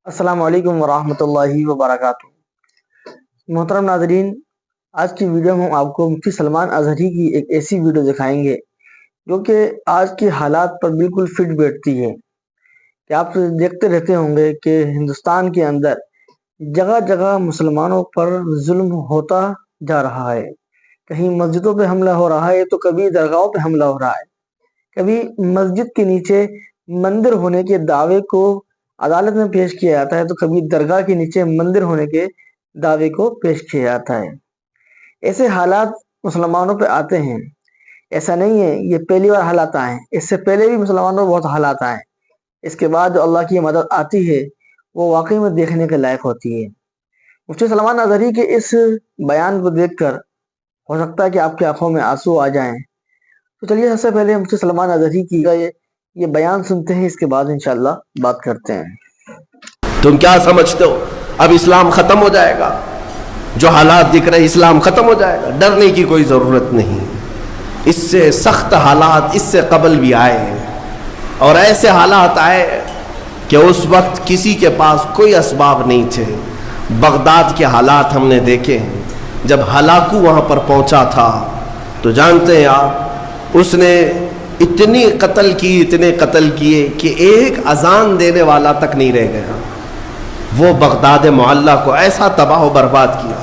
السلام علیکم ورحمۃ اللہ وبرکاتہ۔ محترم ناظرین، آج کی ویڈیو میں ہم آپ کو مفتی سلمان اظہری کی ایک ایسی ویڈیو دکھائیں گے جو کہ آج کے حالات پر بالکل فٹ بیٹھتی ہے کہ آپ دیکھتے رہتے ہوں گے کہ ہندوستان کے اندر جگہ جگہ مسلمانوں پر ظلم ہوتا جا رہا ہے۔ کہیں مسجدوں پہ حملہ ہو رہا ہے تو کبھی درگاہوں پہ حملہ ہو رہا ہے، کبھی مسجد کے نیچے مندر ہونے کے دعوے کو عدالت میں پیش کیا جاتا ہے تو کبھی درگاہ کے نیچے مندر ہونے کے دعوے کو پیش کیا جاتا ہے۔ ایسے حالات مسلمانوں پہ آتے ہیں، ایسا نہیں ہے یہ پہلی بار حالات آئے ہیں، اس سے پہلے بھی مسلمانوں پہ بہت حالات آئے ہیں۔ اس کے بعد جو اللہ کی مدد آتی ہے وہ واقعی میں دیکھنے کے لائق ہوتی ہے۔ مفتی سلمان اظہری کے اس بیان کو دیکھ کر ہو سکتا ہے کہ آپ کی آنکھوں میں آنسو آ جائیں، تو چلیے سب سے پہلے مفتی سلمان اظہری کی یہ بیان سنتے ہیں، اس کے بعد انشاءاللہ بات کرتے ہیں۔ تم کیا سمجھتے ہو اب اسلام ختم ہو جائے گا؟ جو حالات دکھ رہے اسلام ختم ہو جائے گا؟ ڈرنے کی کوئی ضرورت نہیں۔ اس سے سخت حالات اس سے قبل بھی آئے ہیں، اور ایسے حالات آئے کہ اس وقت کسی کے پاس کوئی اسباب نہیں تھے۔ بغداد کے حالات ہم نے دیکھے ہیں، جب ہلاکو وہاں پر پہنچا تھا تو جانتے ہیں آپ اس نے اتنے قتل کیے کہ ایک اذان دینے والا تک نہیں رہ گیا۔ وہ بغداد معلیٰ کو ایسا تباہ و برباد کیا۔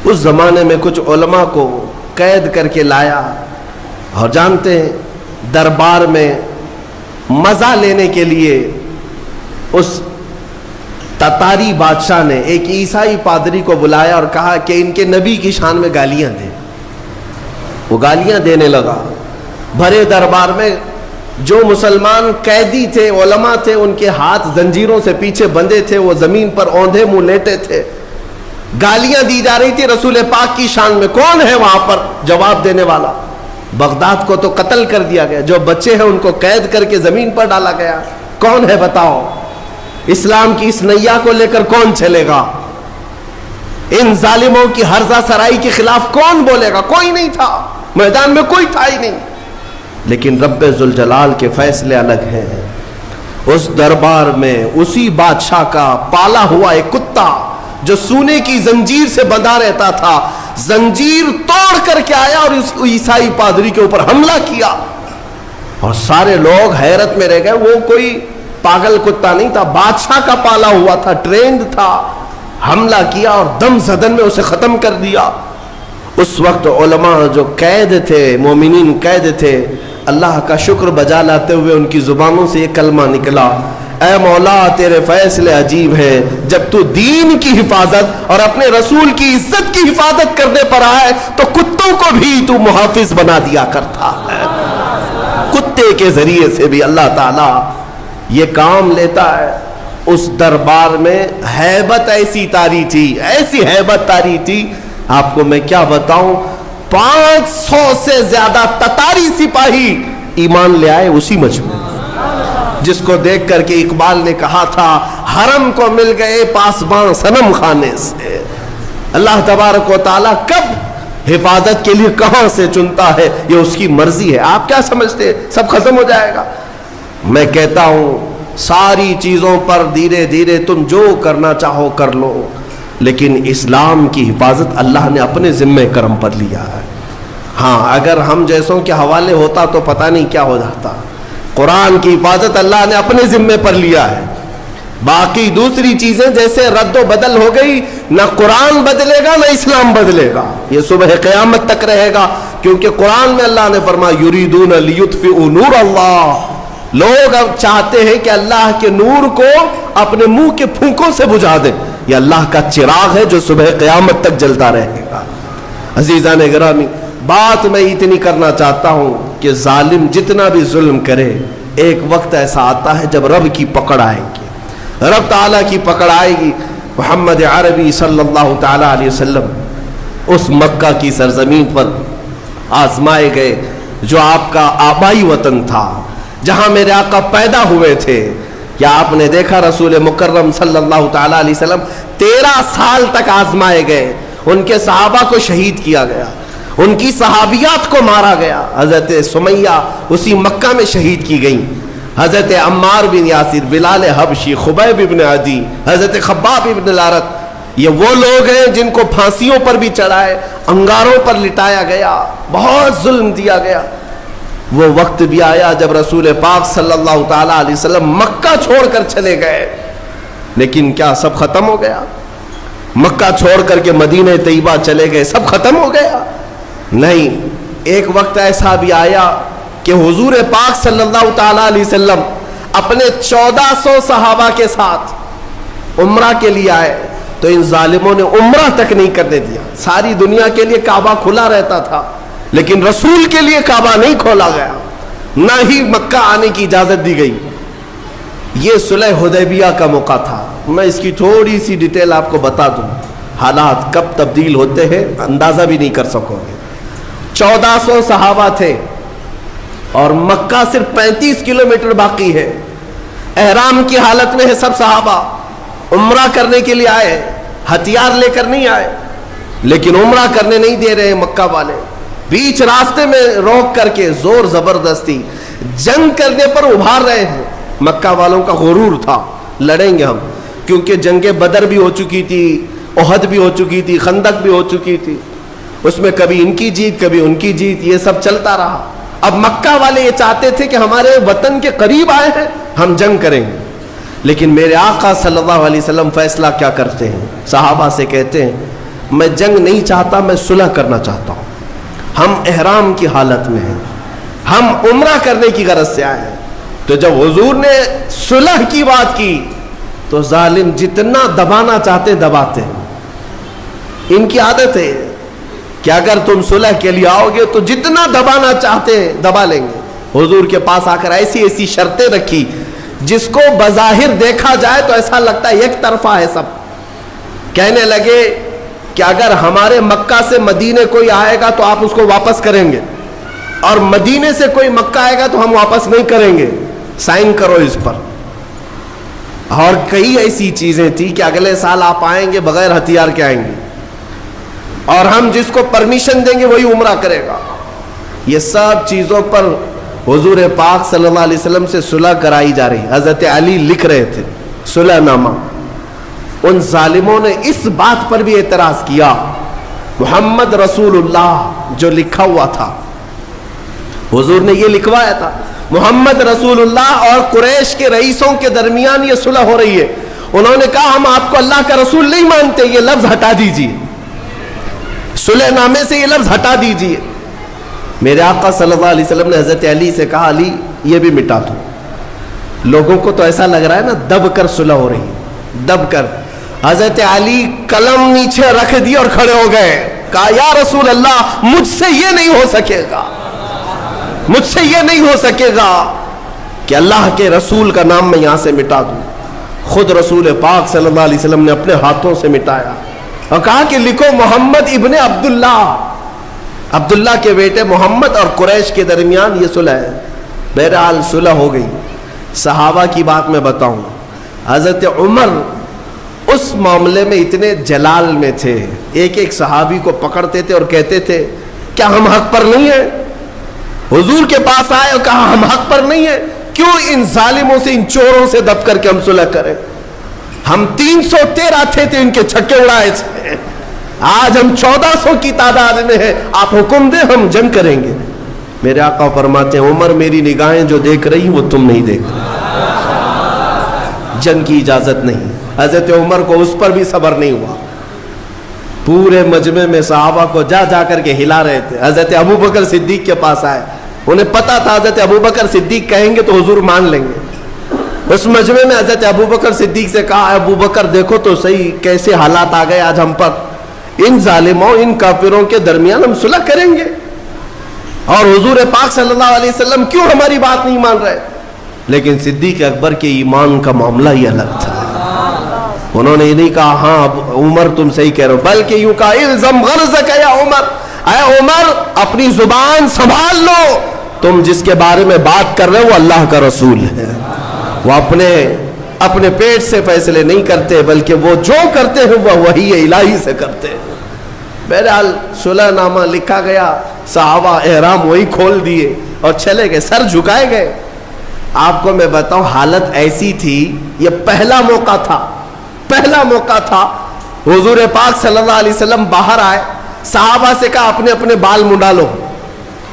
اس زمانے میں کچھ علماء کو قید کر کے لایا، اور جانتے ہیں دربار میں مزہ لینے کے لیے اس تتاری بادشاہ نے ایک عیسائی پادری کو بلایا اور کہا کہ ان کے نبی کی شان میں گالیاں دیں۔ وہ گالیاں دینے لگا بھرے دربار میں۔ جو مسلمان قیدی تھے، علماء تھے، ان کے ہاتھ زنجیروں سے پیچھے بندھے تھے، وہ زمین پر اوندھے منہ لیٹے تھے۔ گالیاں دی جا رہی تھی رسول پاک کی شان میں۔ کون ہے وہاں پر جواب دینے والا؟ بغداد کو تو قتل کر دیا گیا، جو بچے ہیں ان کو قید کر کے زمین پر ڈالا گیا۔ کون ہے بتاؤ؟ اسلام کی اس نیا کو لے کر کون چلے گا؟ ان ظالموں کی ہرزہ سرائی کے خلاف کون بولے گا؟ کوئی نہیں تھا، میدان میں کوئی تھا ہی نہیں۔ لیکن رب ذوالجلال کے فیصلے الگ ہیں۔ اس دربار میں اسی بادشاہ کا پالا ہوا ایک کتا جو سونے کی زنجیر سے بندھا رہتا تھا، زنجیر توڑ کر کے آیا اور اس عیسائی پادری کے اوپر حملہ کیا، اور سارے لوگ حیرت میں رہ گئے۔ وہ کوئی پاگل کتا نہیں تھا، بادشاہ کا پالا ہوا تھا، ٹرینڈ تھا۔ حملہ کیا اور دم زدن میں اسے ختم کر دیا۔ اس وقت علماء جو قید تھے، مومنین قید تھے، اللہ کا شکر بجا لاتے ہوئے ان کی زبانوں سے یہ کلمہ نکلا، اے مولا تیرے فیصلے عجیب ہیں، جب تو دین کی حفاظت اور اپنے رسول کی عزت کی حفاظت کرنے پر آئے تو کتوں کو بھی تو محافظ بنا دیا کرتا ہے۔ کتے کے ذریعے سے بھی اللہ تعالیٰ یہ کام لیتا ہے۔ اس دربار میں ہیبت ایسی طاری تھی، ایسی ہیبت طاری تھی، آپ کو میں کیا بتاؤں، 500 سے زیادہ تتاری سپاہی ایمان لے آئے اسی مجمع، جس کو دیکھ کر کے اقبال نے کہا تھا حرم کو مل گئے پاسباں صنم خانے سے۔ اللہ تبارک و تعالیٰ کب حفاظت کے لیے کہاں سے چنتا ہے یہ اس کی مرضی ہے۔ آپ کیا سمجھتے ہیں سب ختم ہو جائے گا؟ میں کہتا ہوں ساری چیزوں پر دھیرے دھیرے تم جو کرنا چاہو کر لو، لیکن اسلام کی حفاظت اللہ نے اپنے ذمہ کرم پر لیا ہے۔ ہاں اگر ہم جیسوں کے حوالے ہوتا تو پتہ نہیں کیا ہو جاتا۔ قرآن کی حفاظت اللہ نے اپنے ذمہ پر لیا ہے۔ باقی دوسری چیزیں جیسے رد و بدل ہو گئی، نہ قرآن بدلے گا نہ اسلام بدلے گا، یہ صبح قیامت تک رہے گا، کیونکہ قرآن میں اللہ نے فرمایا یریدون لیطفئوا نور اللہ، لوگ اب چاہتے ہیں کہ اللہ کے نور کو اپنے منہ کے پھونکوں سے بجھا دیں۔ یہ اللہ کا چراغ ہے جو صبح قیامت تک جلتا رہے گا۔ عزیزان گرامی، بات میں اتنی کرنا چاہتا ہوں کہ ظالم جتنا بھی ظلم کرے، ایک وقت ایسا آتا ہے جب رب کی پکڑ آئے گی، رب تعالیٰ کی پکڑ آئے گی۔ محمد عربی صلی اللہ تعالیٰ علیہ وسلم اس مکہ کی سرزمین پر آزمائے گئے جو آپ کا آبائی وطن تھا، جہاں میرے آقا پیدا ہوئے تھے۔ کیا آپ نے دیکھا رسول مکرم صلی اللہ تعالیٰ علیہ وسلم 13 سال تک آزمائے گئے، ان کے صحابہ کو شہید کیا گیا، ان کی صحابیات کو مارا گیا۔ حضرت سمیہ اسی مکہ میں شہید کی گئیں۔ حضرت عمار بن یاسر، بلال حبشی، خبیب بن عدی، حضرت خباب بن الارت، یہ وہ لوگ ہیں جن کو پھانسیوں پر بھی چڑھائے، انگاروں پر لٹایا گیا، بہت ظلم دیا گیا۔ وہ وقت بھی آیا جب رسول پاک صلی اللہ تعالی علیہ وسلم مکہ چھوڑ کر چلے گئے، لیکن کیا سب ختم ہو گیا؟ مکہ چھوڑ کر کے مدینہ طیبہ چلے گئے، سب ختم ہو گیا؟ نہیں، ایک وقت ایسا بھی آیا کہ حضور پاک صلی اللہ تعالی علیہ وسلم اپنے 1400 صحابہ کے ساتھ عمرہ کے لیے آئے تو ان ظالموں نے عمرہ تک نہیں کرنے دیا۔ ساری دنیا کے لیے کعبہ کھلا رہتا تھا، لیکن رسول کے لیے کعبہ نہیں کھولا گیا، نہ ہی مکہ آنے کی اجازت دی گئی۔ یہ صلح حدیبیہ کا موقع تھا۔ میں اس کی تھوڑی سی ڈیٹیل آپ کو بتا دوں، حالات کب تبدیل ہوتے ہیں اندازہ بھی نہیں کر سکو گے۔ 1400 صحابہ تھے اور مکہ صرف 35 کلومیٹر باقی ہے، احرام کی حالت میں ہے سب صحابہ، عمرہ کرنے کے لیے آئے، ہتھیار لے کر نہیں آئے، لیکن عمرہ کرنے نہیں دے رہے مکہ والے، بیچ راستے میں روک کر کے زور زبردستی جنگ کرنے پر ابھار رہے ہیں۔ مکہ والوں کا غرور تھا لڑیں گے ہم، کیونکہ جنگ بدر بھی ہو چکی تھی، احد بھی ہو چکی تھی، خندق بھی ہو چکی تھی، اس میں کبھی ان کی جیت کبھی ان کی جیت، یہ سب چلتا رہا۔ اب مکہ والے یہ چاہتے تھے کہ ہمارے وطن کے قریب آئے ہیں، ہم جنگ کریں گے، لیکن میرے آقا صلی اللہ علیہ وسلم فیصلہ کیا کرتے ہیں؟ صحابہ سے کہتے ہیں میں جنگ نہیں چاہتا، میں صلح کرنا چاہتا ہوں، ہم احرام کی حالت میں ہیں، ہم عمرہ کرنے کی غرض سے آئے ہیں۔ تو جب حضور نے صلح کی بات کی تو ظالم جتنا دبانا چاہتے دباتے ہیں۔ ان کی عادت ہے کہ اگر تم صلح کے لیے آؤ گے تو جتنا دبانا چاہتے ہیں دبا لیں گے۔ حضور کے پاس آ کر ایسی ایسی شرطیں رکھی جس کو بظاہر دیکھا جائے تو ایسا لگتا ہے ایک طرفہ ہے سب۔ کہنے لگے کہ اگر ہمارے مکہ سے مدینے کوئی آئے گا تو آپ اس کو واپس کریں گے، اور مدینے سے کوئی مکہ آئے گا تو ہم واپس نہیں کریں گے، سائن کرو اس پر۔ اور کئی ایسی چیزیں تھی کہ اگلے سال آپ آئیں گے بغیر ہتھیار کے آئیں گے، اور ہم جس کو پرمیشن دیں گے وہی عمرہ کرے گا۔ یہ سب چیزوں پر حضور پاک صلی اللہ علیہ وسلم سے صلح کرائی جا رہی۔ حضرت علی لکھ رہے تھے صلح نامہ، ان ظالموں نے اس بات پر بھی اعتراض کیا، محمد رسول اللہ جو لکھا ہوا تھا، حضور نے یہ لکھوایا تھا محمد رسول اللہ اور قریش کے رئیسوں کے درمیان یہ صلح ہو رہی ہے، انہوں نے کہا ہم آپ کو اللہ کا رسول نہیں مانتے، یہ لفظ ہٹا دیجیے، صلح نامے سے یہ لفظ ہٹا دیجیے۔ میرے آقا صلی اللہ علیہ وسلم نے حضرت علی سے کہا علی یہ بھی مٹا دو، لوگوں کو تو ایسا لگ رہا ہے نا دب کر صلح ہو رہی ہے، دب کر۔ حضرت علی قلم نیچے رکھ دی اور کھڑے ہو گئے، کہا یا رسول اللہ مجھ سے یہ نہیں ہو سکے گا، مجھ سے یہ نہیں ہو سکے گا کہ اللہ کے رسول کا نام میں یہاں سے مٹا دوں۔ خود رسول پاک صلی اللہ علیہ وسلم نے اپنے ہاتھوں سے مٹایا اور کہا کہ لکھو محمد ابن عبداللہ، عبداللہ کے بیٹے محمد اور قریش کے درمیان یہ صلح ہے۔ بہرحال صلح ہو گئی۔ صحابہ کی بات میں بتاؤں، حضرت عمر اس معاملے میں اتنے جلال میں تھے، ایک ایک صحابی کو پکڑتے تھے اور کہتے تھے کیا ہم حق پر نہیں ہیں؟ حضور کے پاس آئے اور کہا ہم حق پر نہیں ہیں، کیوں ان ظالموں سے ان چوروں سے دب کر کے ہم صلح کریں؟ ہم 313 تھے ان کے چھکے اڑائے تھے، آج ہم 1400 کی تعداد میں ہیں، آپ حکم دیں ہم جنگ کریں گے۔ میرے آقا فرماتے ہیں عمر میری نگاہیں جو دیکھ رہی وہ تم نہیں دیکھ رہے، جنگ کی اجازت نہیں۔ حضرت عمر کو اس پر بھی صبر نہیں ہوا، پورے مجمع میں صحابہ کو جا جا کر کے ہلا رہے تھے۔ حضرت ابو بکر صدیق کے پاس آئے، انہیں پتا تھا حضرت ابو بکر صدیق کہیں گے تو حضور مان لیں گے۔ اس مجمع میں حضرت ابو بکر صدیق سے کہا ابو بکر دیکھو تو صحیح کیسے حالات آ گئے آج ہم پر، ان ظالموں ان کافروں کے درمیان ہم صلح کریں گے، اور حضور پاک صلی اللہ علیہ وسلم کیوں ہماری بات نہیں مان رہے؟ لیکن صدیق اکبر کے ایمان کا معاملہ ہی الگ تھا، انہوں نے یہ نہیں کہا ہاں عمر تم صحیح کہہ رہے ہو، بلکہ یوں کہا الزم غرضک یا عمر، اے عمر اپنی زبان سنبھال لو، تم جس کے بارے میں بات کر رہے ہو وہ اللہ کا رسول ہے، وہ اپنے پیٹ سے فیصلے نہیں کرتے، بلکہ وہ جو کرتے ہیں وہ وحی الہی سے کرتے ہیں۔ بہرحال صلح نامہ لکھا گیا، صحابہ احرام وہی کھول دیے اور چلے گئے، سر جھکائے گئے۔ آپ کو میں بتاؤں حالت ایسی تھی، یہ پہلا موقع تھا حضور پاک صلی اللہ علیہ وسلم باہر آئے، صحابہ سے کہا اپنے اپنے بال منڈا لو،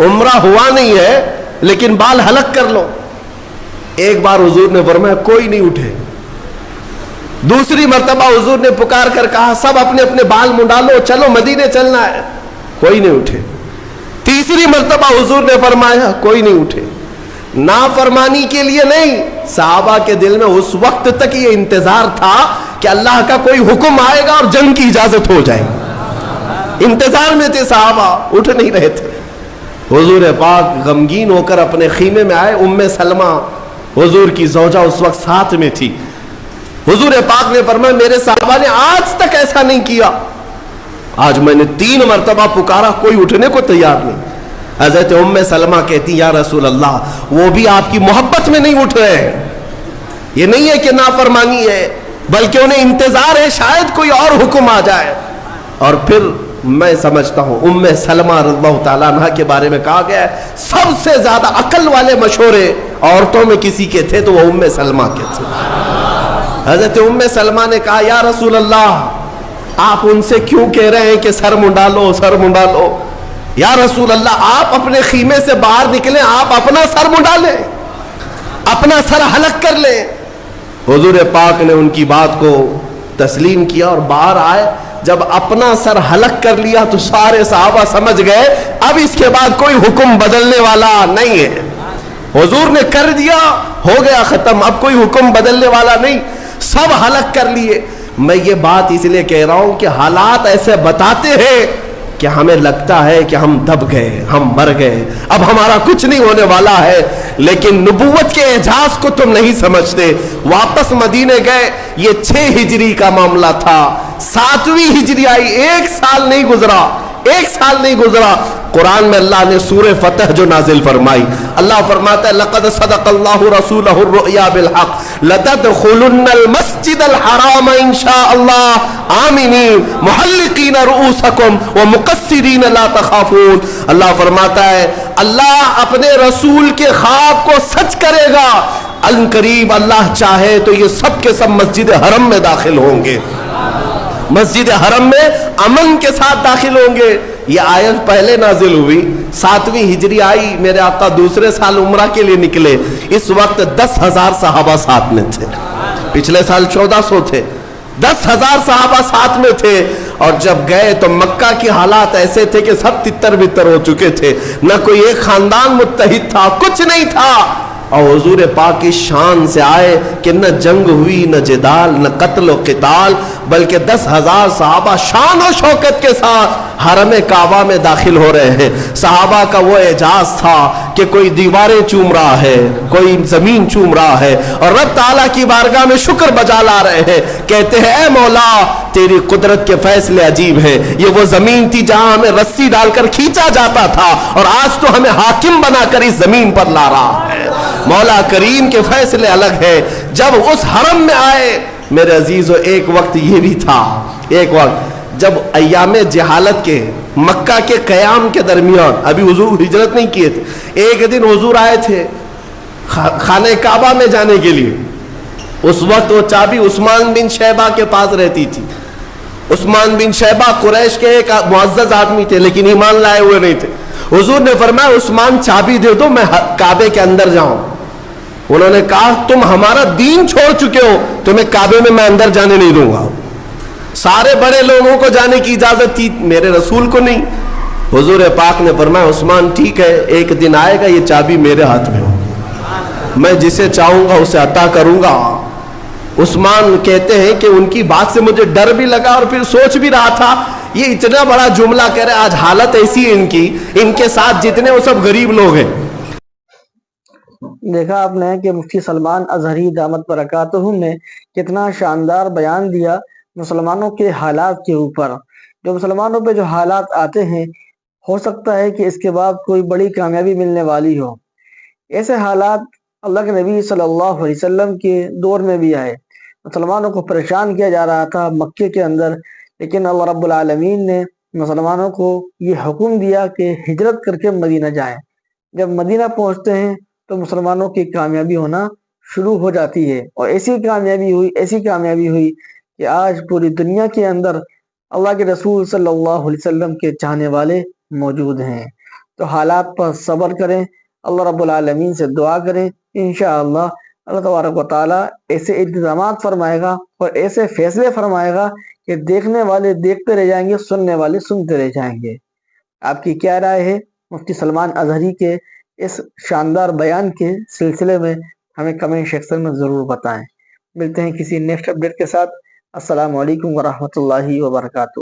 عمرہ ہوا نہیں ہے لیکن بال حلق کر لو۔ ایک بار حضور نے فرمایا کوئی نہیں اٹھے، دوسری مرتبہ حضور نے پکار کر کہا سب اپنے اپنے بال منڈا لو، چلو مدینے چلنا ہے، کوئی نہیں اٹھے۔ تیسری مرتبہ حضور نے فرمایا کوئی نہیں اٹھے۔ نافرمانی کے لیے نہیں، صحابہ کے دل میں اس وقت تک یہ انتظار تھا کہ اللہ کا کوئی حکم آئے گا اور جنگ کی اجازت ہو جائے گی، انتظار میں تھے صحابہ، اٹھ نہیں رہے تھے۔ حضور پاک غمگین ہو کر اپنے خیمے میں آئے، ام سلمہ حضور کی زوجہ اس وقت ساتھ میں تھی۔ حضور پاک نے فرمایا میرے صحابہ نے آج تک ایسا نہیں کیا، آج میں نے 3 مرتبہ پکارا کوئی اٹھنے کو تیار نہیں۔ حضرت ام سلمہ کہتی یا رسول اللہ وہ بھی آپ کی محبت میں نہیں اٹھ رہے ہیں، یہ نہیں ہے کہ نافرمانی ہے بلکہ انہیں انتظار ہے شاید کوئی اور حکم آ جائے۔ اور پھر میں سمجھتا ہوں ام سلمہ رضی اللہ تعالیٰ عنہ کے بارے میں کہا گیا ہے سب سے زیادہ عقل والے مشورے عورتوں میں کسی کے تھے تو وہ ام سلمہ کے تھے۔ حضرت ام سلمہ نے کہا یا رسول اللہ آپ ان سے کیوں کہہ رہے ہیں کہ سر منڈا لو سر منڈا لو، یا رسول اللہ آپ اپنے خیمے سے باہر نکلیں، آپ اپنا سر منڈا لیں، اپنا سر حلق کر لیں۔ حضور پاک نے ان کی بات کو تسلیم کیا اور باہر آئے، جب اپنا سر حلق کر لیا تو سارے صحابہ سمجھ گئے اب اس کے بعد کوئی حکم بدلنے والا نہیں ہے، حضور نے کر دیا ہو گیا ختم، اب کوئی حکم بدلنے والا نہیں، سب حلق کر لیے۔ میں یہ بات اس لیے کہہ رہا ہوں کہ حالات ایسے بتاتے ہیں کہ ہمیں لگتا ہے کہ ہم دب گئے، ہم مر گئے، اب ہمارا کچھ نہیں ہونے والا ہے، لیکن نبوت کے اعجاز کو تم نہیں سمجھتے۔ واپس مدینے گئے، یہ 6 ہجری کا معاملہ تھا، 7ویں ہجری آئی، 1 سال نہیں گزرا، قرآن میں اللہ نے سورہ فتح جو نازل فرمائی، اللہ فرماتا ہے لقد صدق اللہ رسولہ الرؤیا بالحق لتدخلن المسجد الحرام ان شاء اللہ آمنین محلقین رؤوسکم ومقصرین لا تخافون۔ اللہ فرماتا ہے اللہ اپنے رسول کے خواب کو سچ کرے گا، ان قریب اللہ چاہے تو یہ سب کے سب مسجد حرم میں داخل ہوں گے، مسجد حرم میں امن کے ساتھ داخل ہوں گے۔ یہ آیت پہلے نازل ہوئی، 7ویں ہجری آئی، میرے آقا دوسرے سال عمرہ کے لیے نکلے، اس وقت 10,000 صحابہ ساتھ میں تھے، پچھلے سال 1400 تھے، 10,000 صحابہ ساتھ میں تھے، اور جب گئے تو مکہ کی حالات ایسے تھے کہ سب تتر بتر ہو چکے تھے، نہ کوئی ایک خاندان متحد تھا، کچھ نہیں تھا، اور حضور پاک کی شان سے آئے کہ نہ جنگ ہوئی، نہ جدال، نہ قتل و قتال، بلکہ 10,000 صحابہ شان و شوکت کے ساتھ حرم کعبہ میں داخل ہو رہے ہیں۔ صحابہ کا وہ اعجاز تھا کہ کوئی دیواریں چوم رہا ہے، کوئی زمین چوم رہا ہے، اور رب تعالیٰ کی بارگاہ میں شکر بجا لا رہے ہیں، کہتے ہیں اے مولا تیری قدرت کے فیصلے عجیب ہیں، یہ وہ زمین تھی جہاں ہمیں رسی ڈال کر کھینچا جاتا تھا، اور آج تو ہمیں حاکم بنا کر اس زمین پر لا رہا ہے، مولا کریم کے فیصلے الگ ہے۔ جب اس حرم میں آئے میرے عزیزو، ایک وقت یہ بھی تھا، ایک وقت جب ایام جہالت کے مکہ کے قیام کے درمیان ابھی حضور ہجرت نہیں کیے تھے، ایک دن حضور آئے تھے خانہ کعبہ میں جانے کے لیے، اس وقت وہ چابی عثمان بن شیبہ کے پاس رہتی تھی۔ عثمان بن شیبہ قریش کے ایک معزز آدمی تھے لیکن ایمان لائے ہوئے نہیں تھے۔ حضور نے فرمایا عثمان چابی دے دو میں کعبے کے اندر جاؤں۔ انہوں نے کہا تم ہمارا دین چھوڑ چکے ہو، تمہیں کعبے میں اندر جانے نہیں دوں گا۔ سارے بڑے لوگوں کو جانے کی اجازت تھی، میرے رسول کو نہیں۔ حضور پاک نے فرمایا عثمان ٹھیک ہے، ایک دن آئے گا یہ چابی میرے ہاتھ میں ہوگی، میں جسے چاہوں گا اسے عطا کروں گا۔ عثمان کہتے ہیں کہ ان کی بات سے مجھے ڈر بھی لگا اور پھر سوچ بھی رہا تھا یہ اتنا بڑا جملہ کہہ رہے، آج حالت ایسی ہے ان کے ساتھ جتنے وہ سب غریب لوگ ہیں۔ دیکھا آپ نے کہ مفتی سلمان اظہری دامت برکاتہ نے کتنا شاندار بیان دیا مسلمانوں کے حالات کے اوپر۔ جو مسلمانوں پہ جو حالات آتے ہیں ہو سکتا ہے کہ اس کے بعد کوئی بڑی کامیابی ملنے والی ہو، ایسے حالات اللہ کے نبی صلی اللہ علیہ وسلم کے دور میں بھی آئے، مسلمانوں کو پریشان کیا جا رہا تھا مکے کے اندر، لیکن اللہ رب العالمین نے مسلمانوں کو یہ حکم دیا کہ ہجرت کر کے مدینہ جائیں۔ جب مدینہ پہنچتے ہیں تو مسلمانوں کی کامیابی ہونا شروع ہو جاتی ہے، اور ایسی کامیابی ہوئی کہ آج پوری دنیا کے اندر اللہ کے رسول صلی اللہ علیہ وسلم کے چاہنے والے موجود ہیں۔ تو حالات پر صبر کریں، اللہ رب العالمین سے دعا کریں، انشاءاللہ اللہ تبارک و تعالیٰ ایسے انتظامات فرمائے گا اور ایسے فیصلے فرمائے گا کہ دیکھنے والے دیکھتے رہ جائیں گے، سننے والے سنتے رہ جائیں گے۔ آپ کی کیا رائے ہے مفتی سلمان اظہری کے اس شاندار بیان کے سلسلے میں؟ ہمیں کمنٹ سیکشن میں ضرور بتائیں۔ ملتے ہیں کسی نیکسٹ اپڈیٹ کے ساتھ۔ السلام علیکم ورحمۃ اللہ وبرکاتہ۔